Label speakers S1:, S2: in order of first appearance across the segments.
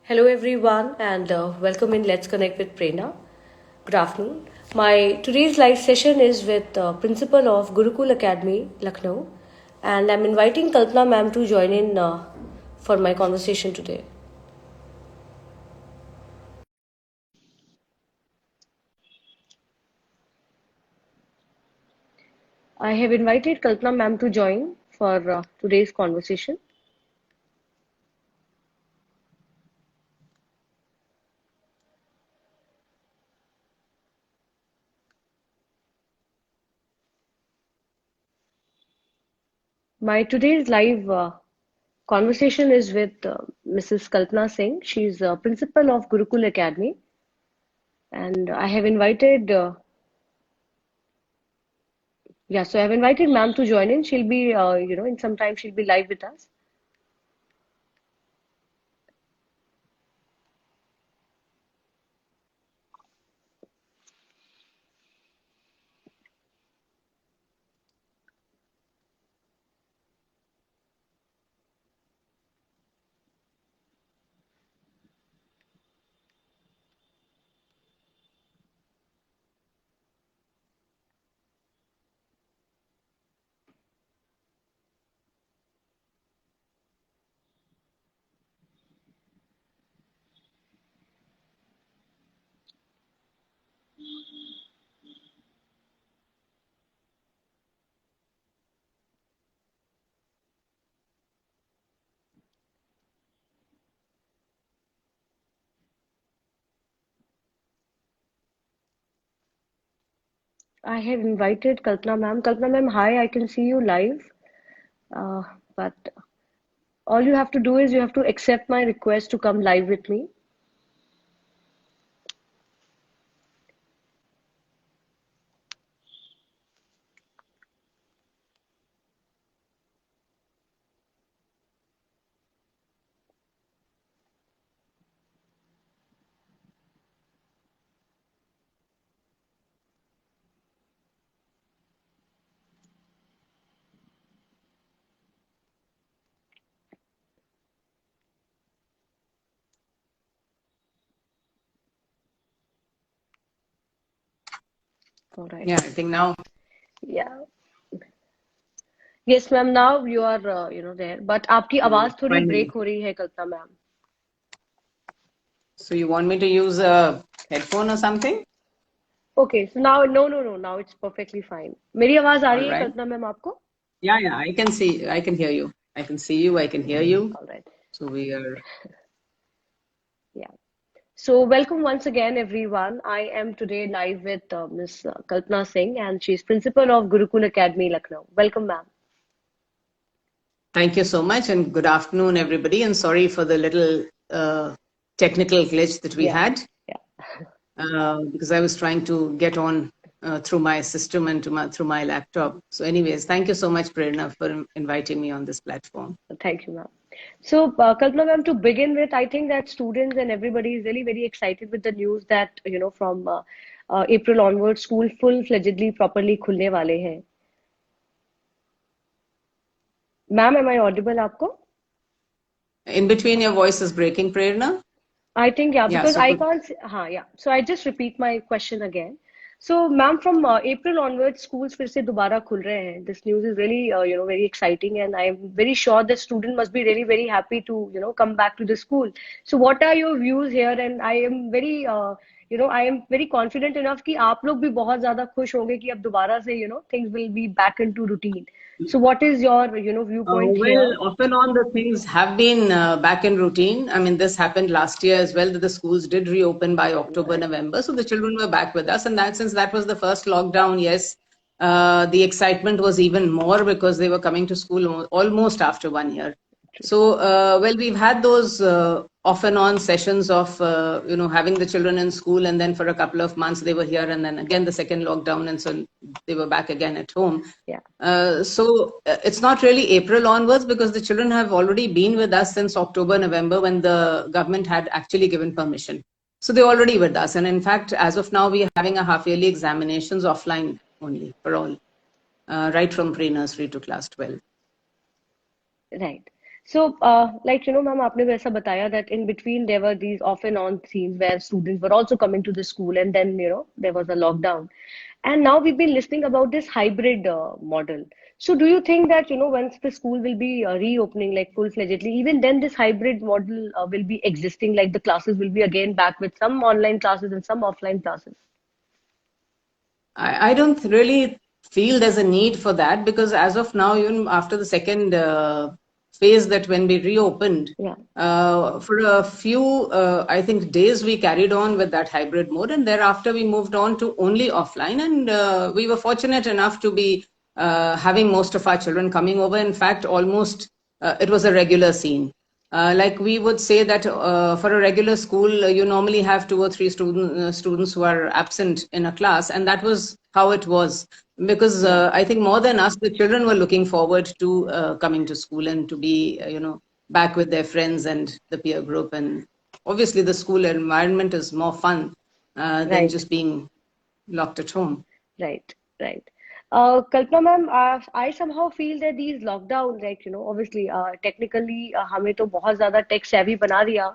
S1: Hello everyone and welcome in Let's Connect with Prerna. Good afternoon. My today's live session is with principal of Gurukul Academy, Lucknow, and I'm inviting Kalpana ma'am to join in for my conversation today. I have invited Kalpana ma'am to join for today's conversation. My today's live conversation is with Mrs. Kalpana Singh. She's principal of Gurukul Academy, and I have invited so I've invited ma'am to join in. She'll be in some time she'll be live with us. I have invited Kalpana ma'am. Kalpana ma'am, hi, I can see you live. Uh, but all you have to do is you have to accept my request to come live with me. All right.
S2: Yeah, I think now.
S1: Yeah. Yes, ma'am. Now you are there. But आपकी आवाज थोड़ी
S2: Finally.
S1: break हो रही है कल्पना ma'am.
S2: So you want me to use a headphone or something?
S1: Okay, so now no. Now it's perfectly fine. मेरी आवाज आ
S2: All
S1: रही है
S2: right.
S1: कल्पना मैम आपको?
S2: Yeah, I can see, I can hear you. I can see you, I can hear you.
S1: All right.
S2: So we are.
S1: Yeah. So, welcome once again, everyone. I am today live with Ms. Kalpana Singh, and she's principal of Gurukul Academy, Lucknow. Welcome, ma'am.
S2: Thank you so much and good afternoon, everybody. And sorry for the little technical glitch that we
S1: Yeah,
S2: had because I was trying to get on through my system and through my laptop. So anyways, thank you so much, Prerna, for inviting me on this platform.
S1: thank you, ma'am. So, Kalpana, ma'am, to begin with, I think that students and everybody is really very excited with the news that, from April onwards, school full-fledgedly, properly खुलने वाले हैं. Ma'am, am I audible आपको?
S2: In between, your voice is breaking, Prerna.
S1: I think, yeah,
S2: Yeah,
S1: because
S2: so
S1: I can't, yeah. So I just repeat my question again. So, ma'am, from April onwards, schools फिर से दोबारा खुल रहे हैं. This news is really, very exciting, and I am very sure the student must be really very happy to, come back to the school. So, what are your views here? And I am very, I am very confident enough कि आप लोग भी बहुत ज़्यादा खुश होंगे कि अब दोबारा से, things will be back into routine. So, what is your, viewpoint here?
S2: Well, off and on the things have been back in routine. I mean, this happened last year as well, that the schools did reopen by October, November. So the children were back with us. And that since that was the first lockdown, yes, the excitement was even more because they were coming to school almost after 1 year. So, well, we've had those off and on sessions of, having the children in school, and then for a couple of months they were here, and then again the second lockdown, and so they were back again at home.
S1: Yeah.
S2: So it's not really April onwards because the children have already been with us since October, November when the government had actually given permission. So they're already with us. And in fact, as of now, we are having a half-yearly examinations offline only for all, right from pre-nursery to class 12.
S1: Right. So, like, ma'am, आपने वैसा बताया that in between there were these off and on scenes where students were also coming to the school, and then, there was a lockdown. And now we've been listening about this hybrid model. So, do you think that, once the school will be reopening like full-fledgedly, even then this hybrid model will be existing, like the classes will be again back with some online classes and some offline classes?
S2: I don't really feel there's a need for that, because as of now, even after the second phase, that when we reopened,
S1: Yeah,
S2: for a few, I think, days, we carried on with that hybrid mode, and thereafter we moved on to only offline. And we were fortunate enough to be having most of our children coming over. In fact, almost it was a regular scene. Like we would say that for a regular school, you normally have two or three students who are absent in a class, and that was how it was. Because
S1: yeah,
S2: I think more than us, the children were looking forward to coming to school and to be, back with their friends and the peer group. And obviously, the school environment is more fun than
S1: right.
S2: just being locked at home.
S1: Right, right. Kalpana ma'am, I somehow feel that these lockdowns, like, obviously, technically, हमें तो बहुत ज़्यादा tech savvy बना दिया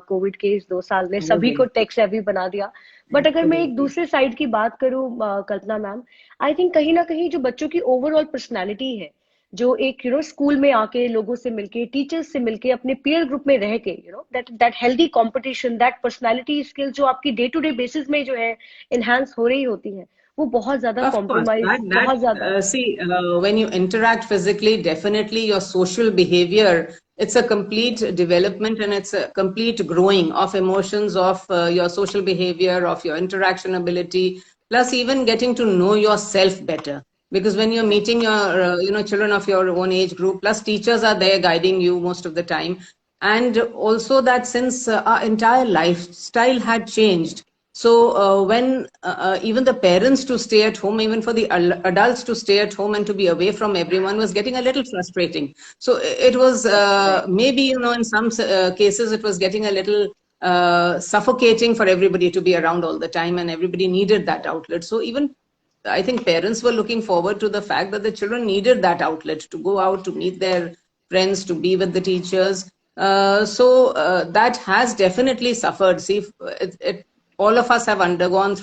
S1: Covid के इस 2 साल ने सभी को
S2: Absolutely.
S1: tech savvy बना दिया. बट अगर मैं एक
S2: Absolutely.
S1: दूसरे साइड की बात करूँ कल्पना मैम, आई थिंक कहीं ना कहीं जो बच्चों की ओवरऑल पर्सनालिटी है, जो एक स्कूल में आके लोगों से मिलके टीचर्स से मिलके अपने पीयर ग्रुप में रह के that that healthy competition, that personality skills जो आपकी डे टू डे बेसिस में जो है इनहेंस हो रही होती है, वो बहुत ज्यादा
S2: Of course,
S1: कॉम्प्रोमाइज,
S2: that
S1: बहुत ज्यादा.
S2: see, when you interact physically, definitely your social behavior, it's a complete development, and it's a complete growing of emotions, of your social behavior, of your interaction ability, plus even getting to know yourself better. Because when you're
S1: Right,
S2: meeting your, children of your own age group, plus teachers are there guiding you most of the time, and also that since our entire lifestyle had changed, so when even the parents to stay at home, even for the adults to stay at home and to be away from everyone, was getting a little frustrating. So it was
S1: right,
S2: maybe, in some cases, it was getting a little suffocating for everybody to be around all the time, and everybody needed that outlet. So even I think parents were looking forward to the fact that the children needed that outlet to go out, to meet their friends, to be with the teachers. So that has definitely suffered. See, all of us have undergone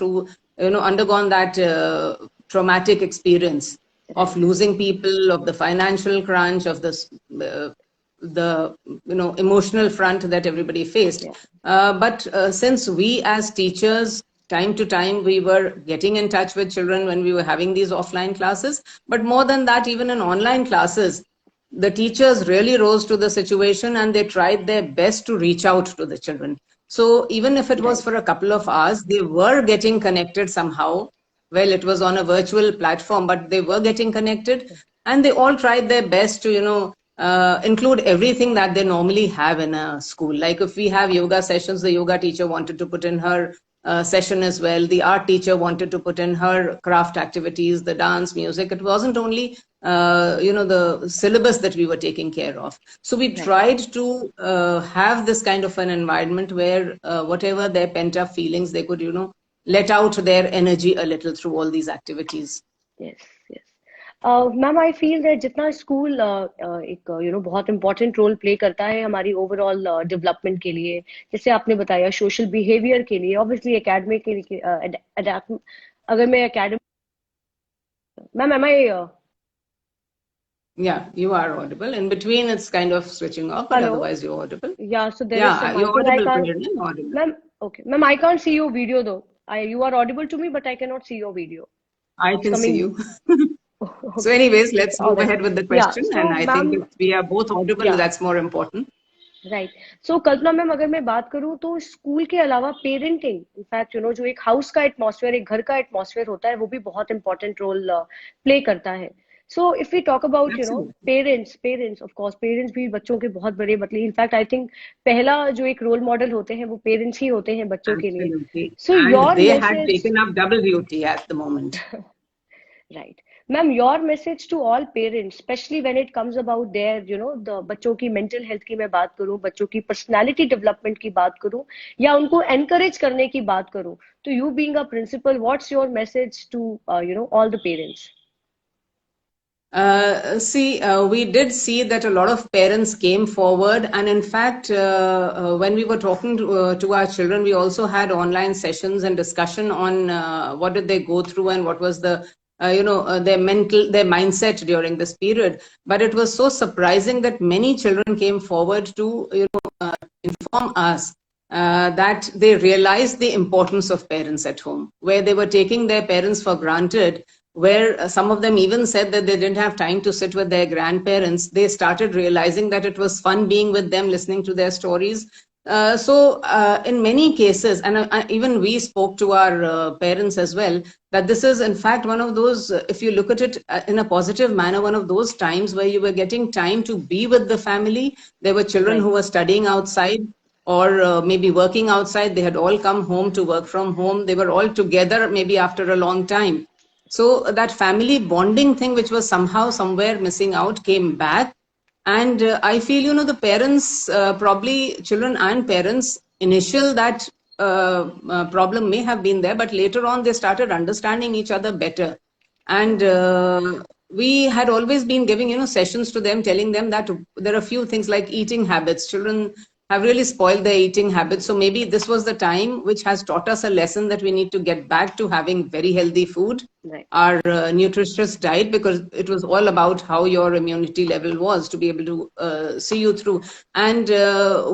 S2: that traumatic experience of
S1: right,
S2: losing people, of the financial crunch, of the emotional front that everybody faced.
S1: yeah,
S2: But since we as teachers, time to time, we were getting in touch with children when we were having these offline classes, but more than that, even in online classes, the teachers really rose to the situation, and they tried their best to reach out to the children. So even if it was
S1: right,
S2: for a couple of hours, they were getting connected somehow. Well, it was on a virtual platform, but they were getting connected, and they all tried their best to, include everything that they normally have in a school. Like if we have yoga sessions, the yoga teacher wanted to put in her session as well. The art teacher wanted to put in her craft activities, the dance, music. It wasn't only the syllabus that we were taking care of. So we
S1: right.
S2: tried to have this kind of an environment where whatever their pent up feelings, they could, let out their energy a little through all these activities.
S1: Yes, yes. Ma'am I feel that जितना school एक बहुत important role play करता है हमारी overall development के लिए, जैसे आपने बताया सोशल बिहेवियर के लिए, ऑब्वियसली एकेडमिक के लिए, अगर मैं academic, ma'am am I,
S2: Yeah, you are audible. In between, it's kind of switching off, but
S1: hello,
S2: otherwise, you're audible.
S1: या so there is
S2: Yeah,
S1: some
S2: you're
S1: noise but I
S2: audible,
S1: can't.
S2: Prerna, you're audible.
S1: Ma'am, okay, ma'am I can't see your video though. I you are audible to me but I can not see your video.
S2: I
S1: it's
S2: can see
S1: coming.
S2: you. So,
S1: Okay,
S2: anyways,
S1: okay,
S2: let's
S1: all
S2: move
S1: right.
S2: ahead with the
S1: Yeah,
S2: question.
S1: so
S2: And I think
S1: ma'am,
S2: if we are both audible,
S1: yeah.
S2: that's more important.
S1: Right. So Kalpana ma'am, अगर मैं बात करूं तो school के अलावा parenting, in fact जो एक house का एटमॉस्फेयर, एक घर का एटमॉस्फेयर होता है, वो भी बहुत इंपॉर्टेंट रोल प्ले करता है. So if we talk about
S2: Absolutely.
S1: Parents of course, parents भी बच्चों के बहुत बड़े, मतलब इनफैक्ट आई थिंक पहला जो एक रोल मॉडल होते हैं वो पेरेंट्स ही होते हैं बच्चों के लिए.
S2: Absolutely.
S1: So
S2: And
S1: your
S2: they had
S1: message.
S2: taken up double duty at the moment.
S1: Right. Ma'am, your message to all parents, especially when it comes about their, the बच्चों की mental health की मैं बात करूं, बच्चों की personality development की बात करूं, या उनको encourage करने की बात करूं, तो you being a principal, what's your message to, all the parents?
S2: We did see that a lot of parents came forward, and in fact, when we were talking to our children, we also had online sessions and discussion on what did they go through and what was the their mindset during this period. But it was so surprising that many children came forward to inform us that they realized the importance of parents at home, where they were taking their parents for granted, where some of them even said that they didn't have time to sit with their grandparents. They started realizing that it was fun being with them, listening to their stories. In many cases, and even we spoke to our parents as well, that this is in fact one of those, if you look at it in a positive manner, one of those times where you were getting time to be with the family. There were children
S1: Right.
S2: who were studying outside or maybe working outside. They had all come home to work from home. They were all together maybe after a long time. So that family bonding thing, which was somehow somewhere missing out, came back. And I feel, the parents, probably children and parents, initial that problem may have been there, but later on they started understanding each other better. And we had always been giving, sessions to them, telling them that there are a few things like eating habits. Children have really spoiled their eating habits. So maybe this was the time which has taught us a lesson that we need to get back to having very healthy food,
S1: Right.
S2: our nutritious diet, because it was all about how your immunity level was to be able to see you through. And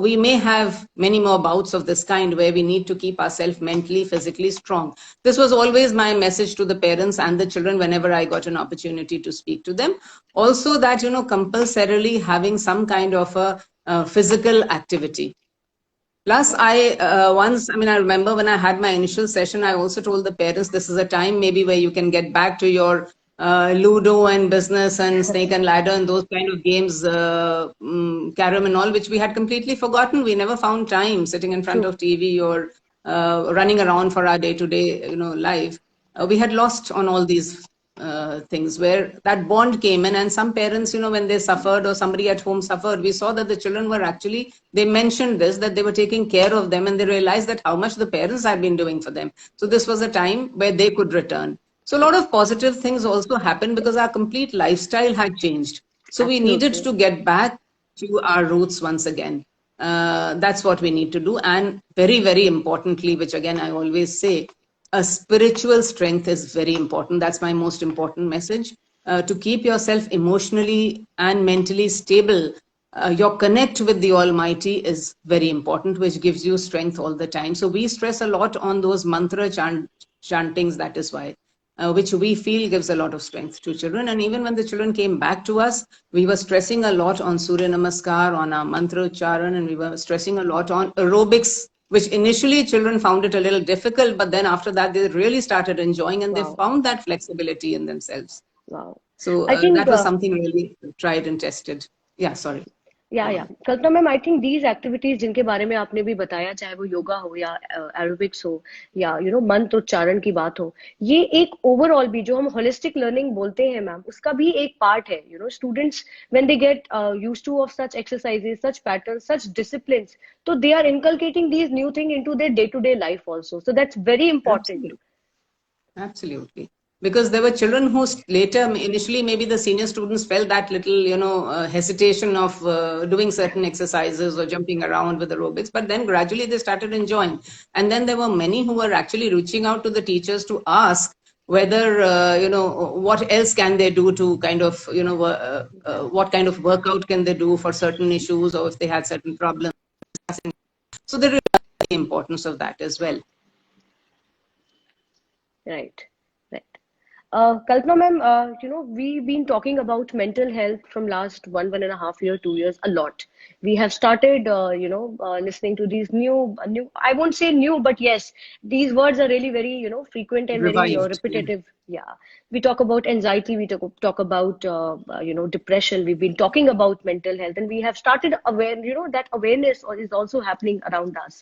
S2: we may have many more bouts of this kind where we need to keep ourselves mentally, physically strong. This was always my message to the parents and the children whenever I got an opportunity to speak to them. Also that, compulsorily having some kind of a physical activity. Plus,
S1: Right.
S2: I remember when I had my initial session, I also told the parents this is a time maybe where you can get back to your Ludo and business and snake and ladder and those kind of games, carom and all, which we had completely forgotten. We never found time sitting in front
S1: True.
S2: of TV or running around for our day-to-day, life. We had lost on all these things where that bond came in. And some parents, when they suffered or somebody at home suffered, we saw that the children were actually, they mentioned this, that they were taking care of them, and they realized that how much the parents had been doing for them. So this was a time where they could return. So a lot of positive things also happened because our complete lifestyle had changed. So we needed
S1: Absolutely.
S2: to get back to our roots once again. That's what we need to do. And very, very importantly, which again I always say, a spiritual strength is very important. That's my most important message. To keep yourself emotionally and mentally stable, your connect with the Almighty is very important, which gives you strength all the time. So we stress a lot on those mantra chantings. That is why, which we feel gives a lot of strength to children. And even when the children came back to us, we were stressing a lot on Surya Namaskar, on our mantra ucharan, and we were stressing a lot on aerobics, which initially children found it a little difficult, but then after that they really started enjoying, and they
S1: Wow.
S2: found that flexibility in themselves.
S1: Wow.
S2: So
S1: I think
S2: that was something really tried and tested. Yeah, sorry. Go
S1: या
S2: on.
S1: Kalpana ma'am, I think these activities जिनके बारे में आपने भी बताया, चाहे वो योगा हो या एरोबिक्स हो या मंत्र उच्चारण की बात हो, ये एक ओवरऑल भी जो हम होलिस्टिक लर्निंग बोलते हैं मैम, उसका भी एक पार्ट है. Students when they get used to of such exercises, such patterns, such disciplines, तो they are inculcating these new thing into their day to day life also. So that's very important.
S2: Absolutely. Absolutely. Because there were children who later, initially, maybe the senior students felt that little, hesitation of doing certain exercises or jumping around with aerobics, but then gradually they started enjoying. And then there were many who were actually reaching out to the teachers to ask whether, what else can they do to kind of, what kind of workout can they do for certain issues, or if they had certain problems. So there is the importance of that as well.
S1: Right. Right. Kalpana ma'am, we've been talking about mental health from last 1.5 year, 2 years a lot. We have started, listening to these new, I won't say new, but yes, these words are really very, frequent and very
S2: Revived. Yeah.
S1: repetitive. Yeah. We talk about anxiety, we talk about, depression. We've been talking about mental health, and we have started aware, that awareness is also happening around us.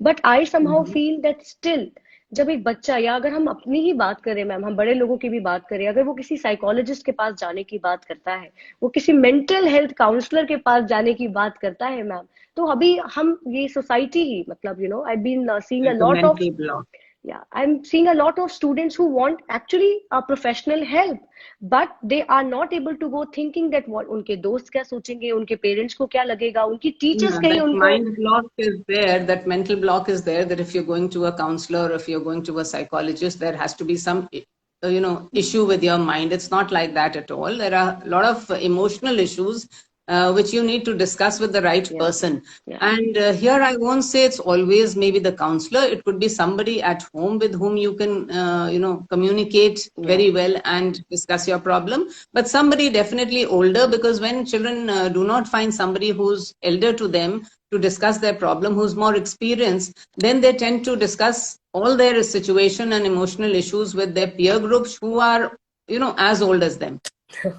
S1: But I somehow
S2: Mhm.
S1: feel that still, जब एक बच्चा, या अगर हम अपनी ही बात करें ma'am, हम बड़े लोगों की भी बात करें, अगर वो किसी साइकोलॉजिस्ट के पास जाने की बात करता है, वो किसी मेंटल हेल्थ काउंसलर के पास जाने की बात करता है मैम, तो अभी हम ये सोसाइटी ही, मतलब I been seeing a
S2: Like a
S1: lot of,
S2: mental block.
S1: Yeah, I'm seeing a lot of students who want actually a professional help, but they are not able to go thinking that what उनके दोस्त क्या सोचेंगे, उनके parents को क्या लगेगा, उनकी teachers
S2: Yeah,
S1: कहीं
S2: that
S1: उनको
S2: mind block is there, that mental block is there, that if you're going to a counselor or if you're going to a psychologist, there has to be some, issue with your mind. It's not like that at all. There are a lot of emotional issues which you need to discuss with the right
S1: yeah,
S2: person.
S1: yeah,
S2: And here I won't say it's always maybe the counselor. It could be somebody at home with whom you can, communicate
S1: yeah,
S2: very well and discuss your problem. But somebody definitely older, because when children do not find somebody who's elder to them to discuss their problem, who's more experienced, then they tend to discuss all their situation and emotional issues with their peer groups who are, as old as them,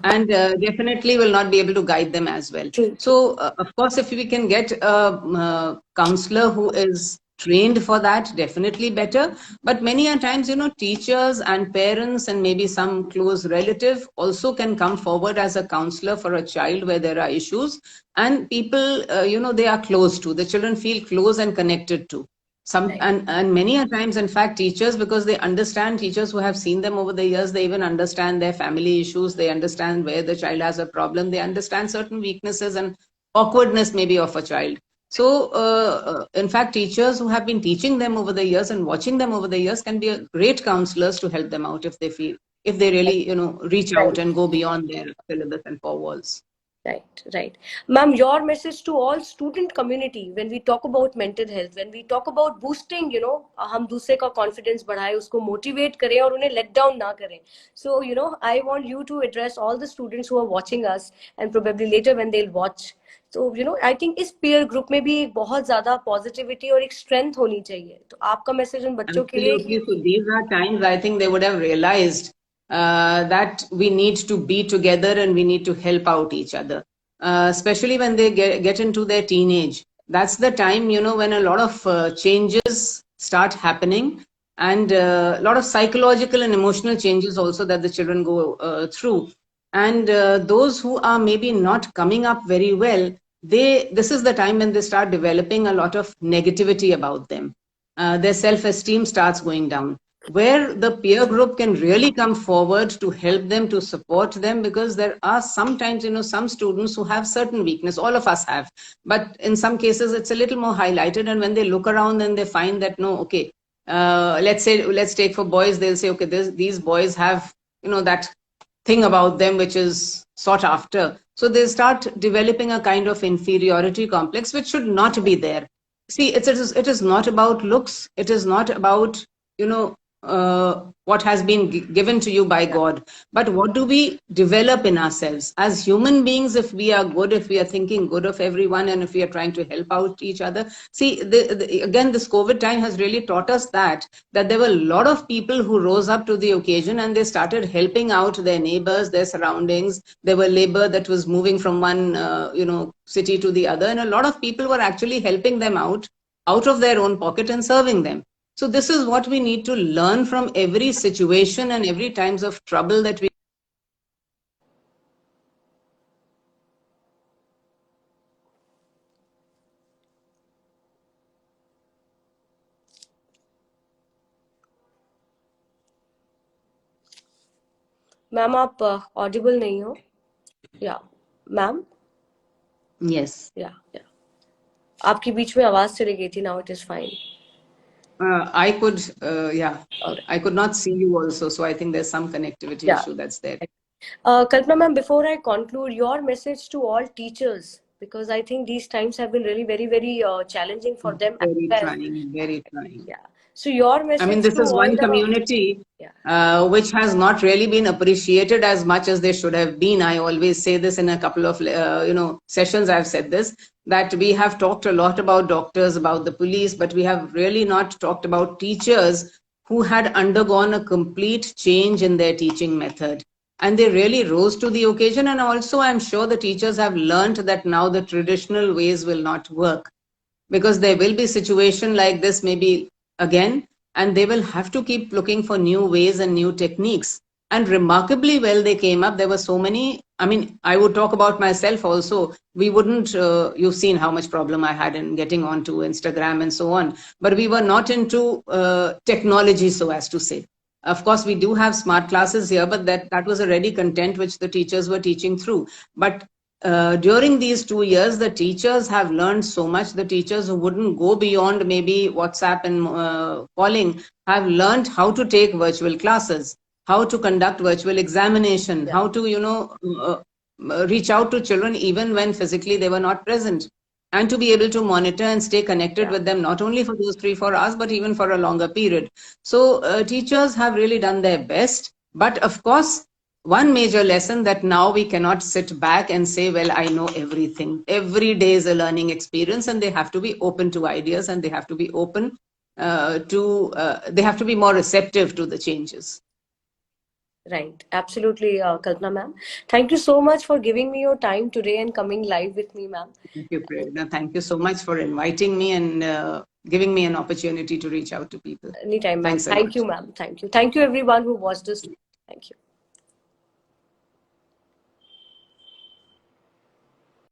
S2: and definitely will not be able to guide them as well.
S1: true, true,
S2: So, of course, if we can get a counselor who is trained for that, definitely better. But many a times, teachers and parents and maybe some close relative also can come forward as a counselor for a child where there are issues, and people, they are close to. The children feel close and connected to. Some
S1: right,
S2: and many a times, in fact, teachers, because they understand, teachers who have seen them over the years, they even understand their family issues, they understand where the child has a problem, they understand certain weaknesses and awkwardness maybe of a child. So in fact, teachers who have been teaching them over the years and watching them over the years can be a great counselors to help them out, if they feel, if they really, reach out
S1: right.
S2: and go beyond their syllabus and four walls.
S1: Right, right. Ma'am, your message to all student community when we talk about mental health, when we talk about boosting, हम दूसरे का confidence बढ़ाए, उसको motivate करें और उन्हें let down ना करें. So, I want you to address all the students who are watching us and probably later when they'll watch. So, I think इस peer group में भी एक बहुत ज़्यादा positivity और एक strength होनी चाहिए. तो आपका message उन बच्चों के लिए
S2: Absolutely. So these are times I think they would have realized that we need to be together and we need to help out each other, especially when they get into their teenage. That's the time, when a lot of changes start happening, and a lot of psychological and emotional changes also that the children go through. And those who are maybe not coming up very well, this is the time when they start developing a lot of negativity about them. Their self-esteem starts going down, where the peer group can really come forward to help them, to support them, because there are sometimes, some students who have certain weakness. All of us have, but in some cases it's a little more highlighted, and when they look around and they find that, no, okay, let's take for boys, they'll say, okay, these boys have, that thing about them which is sought after. So they start developing a kind of inferiority complex, which should not be there. See, it is not about looks. It is not about, what has been given to you by God. But what do we develop in ourselves as human beings? If we are good, if we are thinking good of everyone, and if we are trying to help out each other. See, again, this COVID time has really taught us that there were a lot of people who rose up to the occasion and they started helping out their neighbors, their surroundings. There were labor that was moving from one, city to the other, and a lot of people were actually helping them out of their own pocket and serving them. So this is what we need to learn from every situation and every times of trouble that we.
S1: Ma'am आप Audible नहीं हो या ma'am
S2: Yes.
S1: या आपकी बीच में आवाज चली गई थी now it is fine
S2: I could, yeah,
S1: alright
S2: I could not see you also. So I think there's some connectivity
S1: या
S2: issue that's there.
S1: Kalpana ma'am, before I conclude, your message to all teachers, because I think these times have been really very, very challenging for them as
S2: Very
S1: well.
S2: trying, very trying.
S1: Yeah. So your
S2: I mean,
S1: message
S2: this
S1: to
S2: is
S1: all
S2: one
S1: the
S2: community
S1: yeah
S2: which has not really been appreciated as much as they should have been. I always say this in a couple of sessions. I've said this, that we have talked a lot about doctors, about the police, but we have really not talked about teachers who had undergone a complete change in their teaching method. And they really rose to the occasion. And also, I'm sure the teachers have learned that now the traditional ways will not work, because there will be situation like this maybe again, and they will have to keep looking for new ways and new techniques. and remarkably well they came up. There were so many. I mean, I would talk about myself also. We wouldn't, you've seen how much problem I had in getting onto Instagram and so on, but we were not into technology, so as to say. Of course, we do have smart classes here, but that was a ready content which the teachers were teaching through. But during these 2 years, the teachers have learned so much. The teachers who wouldn't go beyond maybe WhatsApp and calling have learned how to take virtual classes, how to conduct virtual examination,
S1: Yeah.
S2: how to, reach out to children even when physically they were not present, and to be able to monitor and stay connected
S1: Yeah.
S2: with them, not only for those 3-4 hours, but even for a longer period. So teachers have really done their best. But of course, one major lesson that now we cannot sit back and say, well, I know everything. Every day is a learning experience, and they have to be open to ideas, and they have to be open they have to be more receptive to the changes.
S1: Right, absolutely, Kalpana ma'am. Thank you so much for giving me your time today and coming live with me, ma'am.
S2: Thank you, Prerna. Thank you so much for inviting me and giving me an opportunity to reach out to people.
S1: Anytime, ma'am.
S2: Thanks a
S1: Thank
S2: lot.
S1: you, ma'am. Thank you. Thank you, everyone who watched this. Thank you.